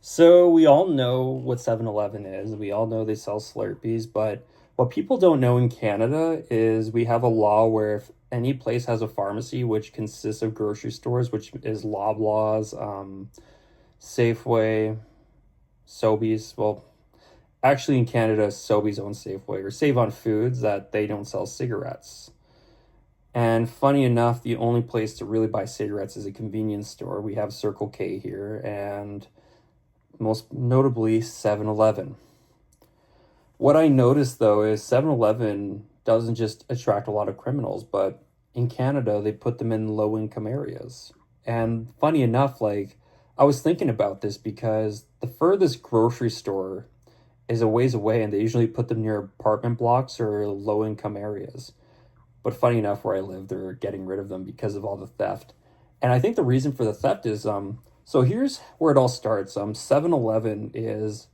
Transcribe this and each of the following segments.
So we all know what 7-Eleven is. We all know they sell Slurpees, but what people don't know in Canada is we have a law where if any place has a pharmacy, which consists of grocery stores, which is Loblaws, Safeway, Sobeys. Well, actually in Canada, Sobeys owns Safeway or Save on Foods that they don't sell cigarettes. And funny enough, the only place to really buy cigarettes is a convenience store. We have Circle K here, and most notably 7-Eleven. What I noticed though is 7-Eleven doesn't just attract a lot of criminals, but in Canada, they put them in low income areas. And funny enough, like I was thinking about this because the furthest grocery store is a ways away, and they usually put them near apartment blocks or low income areas. But funny enough, where I live, they're getting rid of them because of all the theft. And I think the reason for the theft is so here's where it all starts. 7-Eleven is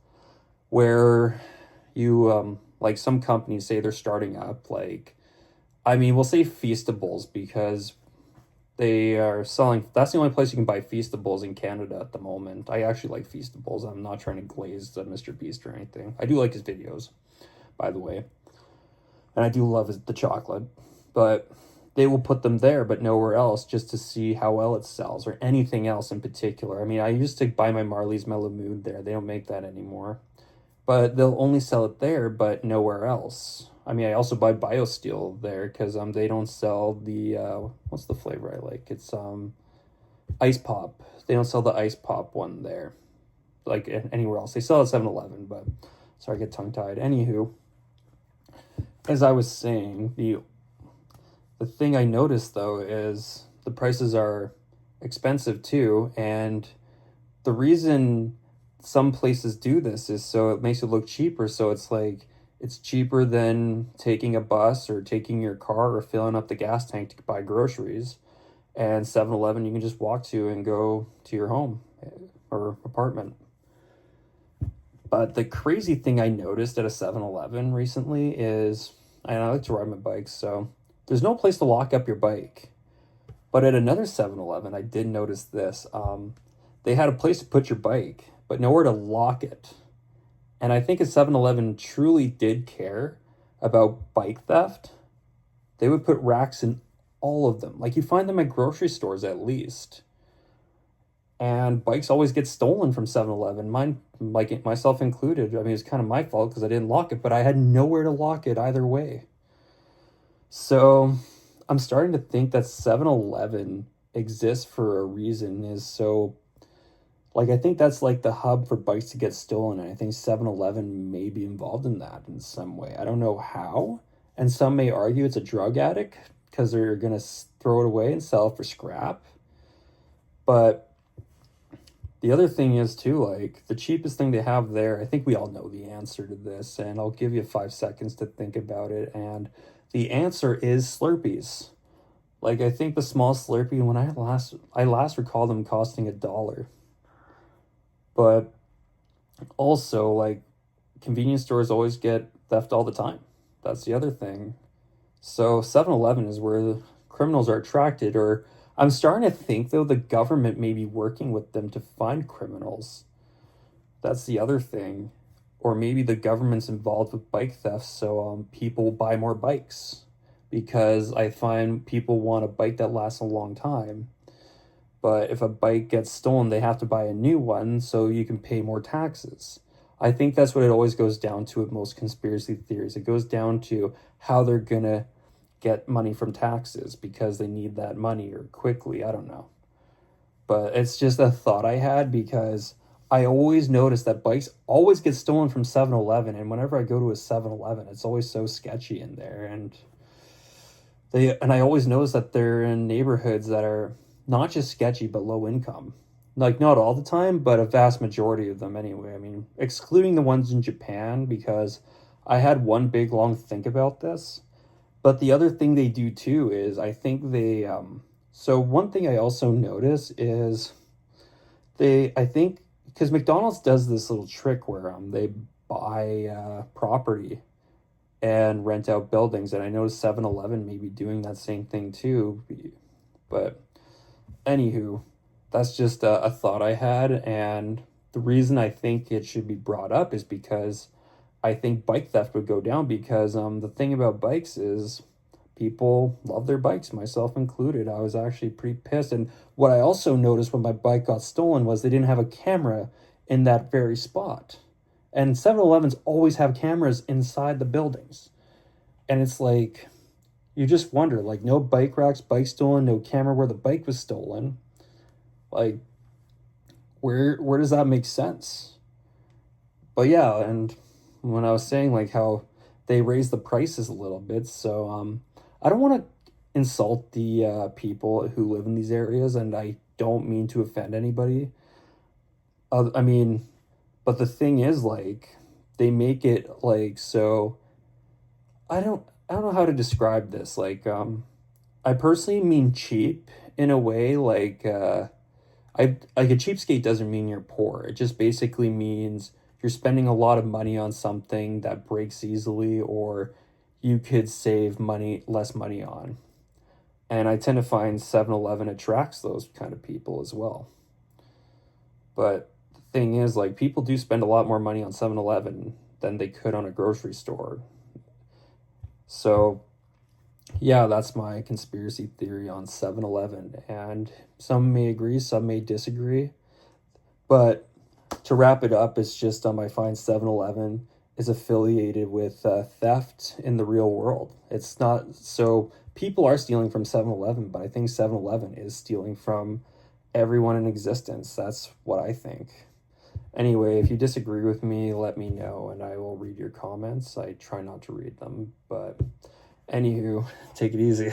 where you like some companies say they're starting up, like I mean, we'll say Feastables because they are selling, that's the only place you can buy Feastables in Canada at the moment. I actually like Feastables. I'm not trying to glaze Mr. Beast or anything. I do like his videos, by the way. And I do love the chocolate, but they will put them there, but nowhere else, just to see how well it sells or anything else in particular. I mean, I used to buy my Marley's Mellow Mood there. They don't make that anymore, but they'll only sell it there, but nowhere else. I mean, I also buy BioSteel there because they don't sell the what's the flavor I like? It's Ice Pop. They don't sell the Ice Pop one there, like anywhere else. They sell at 7-Eleven, but sorry, I get tongue tied. Anywho, as I was saying, the thing I noticed though is the prices are expensive too, and the reason some places do this is so it makes it look cheaper. So it's like it's cheaper than taking a bus or taking your car or filling up the gas tank to buy groceries. And 7-Eleven you can just walk to and go to your home or apartment. But the crazy thing I noticed at a 7-Eleven recently is, and I like to ride my bike, so there's no place to lock up your bike. But at another 7-Eleven, I did notice this. They had a place to put your bike, but nowhere to lock it. And I think if 7-Eleven truly did care about bike theft, they would put racks in all of them. Like you find them at grocery stores at least. And bikes always get stolen from 7-Eleven, mine, like myself included. I mean, it's kind of my fault because I didn't lock it, but I had nowhere to lock it either way. So I'm starting to think that 7-Eleven exists for a reason, is so like I think that's like the hub for bikes to get stolen, and I think 7-Eleven may be involved in that in some way. I don't know how, and some may argue it's a drug addict because they're gonna throw it away and sell it for scrap. But the other thing is too, like the cheapest thing they have there, I think we all know the answer to this, and I'll give you 5 seconds to think about it. And the answer is Slurpees. Like I think the small Slurpee, when I last recall them costing $1. But also, like, convenience stores always get theft all the time. That's the other thing. So 7-Eleven is where the criminals are attracted, or I'm starting to think though the government may be working with them to find criminals. That's the other thing. Or maybe the government's involved with bike theft, so people buy more bikes. Because I find people want a bike that lasts a long time. But if a bike gets stolen, they have to buy a new one so you can pay more taxes. I think that's what it always goes down to with most conspiracy theories. It goes down to how they're going to get money from taxes because they need that money or quickly. I don't know. But it's just a thought I had because I always notice that bikes always get stolen from 7-Eleven. And whenever I go to a 7-Eleven, it's always so sketchy in there. And I always notice that they're in neighborhoods that are not just sketchy but low income. Like not all the time, but a vast majority of them anyway. I mean, excluding the ones in Japan because I had one big long think about this. But the other thing they do too is I think they so one thing I also notice is they I think because McDonald's does this little trick where they buy property and rent out buildings, and I noticed 7-Eleven may be doing that same thing too. But anywho, that's just a thought I had, and the reason I think it should be brought up is because I think bike theft would go down because the thing about bikes is people love their bikes, myself included. I was actually pretty pissed. And what I also noticed when my bike got stolen was they didn't have a camera in that very spot. And 7-Elevens always have cameras inside the buildings. And it's like, you just wonder, like, no bike racks, bike stolen, no camera where the bike was stolen. Like, where does that make sense? But yeah, and when I was saying like how they raised the prices a little bit, so I don't want to insult the people who live in these areas, and I don't mean to offend anybody. I mean, but the thing is, like, they make it like so. I don't know how to describe this. Like, I personally mean cheap in a way. Like, I like a cheapskate doesn't mean you're poor. It just basically means you're spending a lot of money on something that breaks easily, or you could save less money on. And I tend to find 7-Eleven attracts those kind of people as well. But the thing is, like, people do spend a lot more money on 7-Eleven than they could on a grocery store. So, yeah, that's my conspiracy theory on 7-Eleven. And some may agree, some may disagree. But to wrap it up, it's just I find 7-Eleven is affiliated with theft in the real world. It's not so people are stealing from 7-Eleven, but I think 7-Eleven is stealing from everyone in existence. That's what I think. Anyway, if you disagree with me, let me know and I will read your comments. I try not to read them, but anywho, take it easy.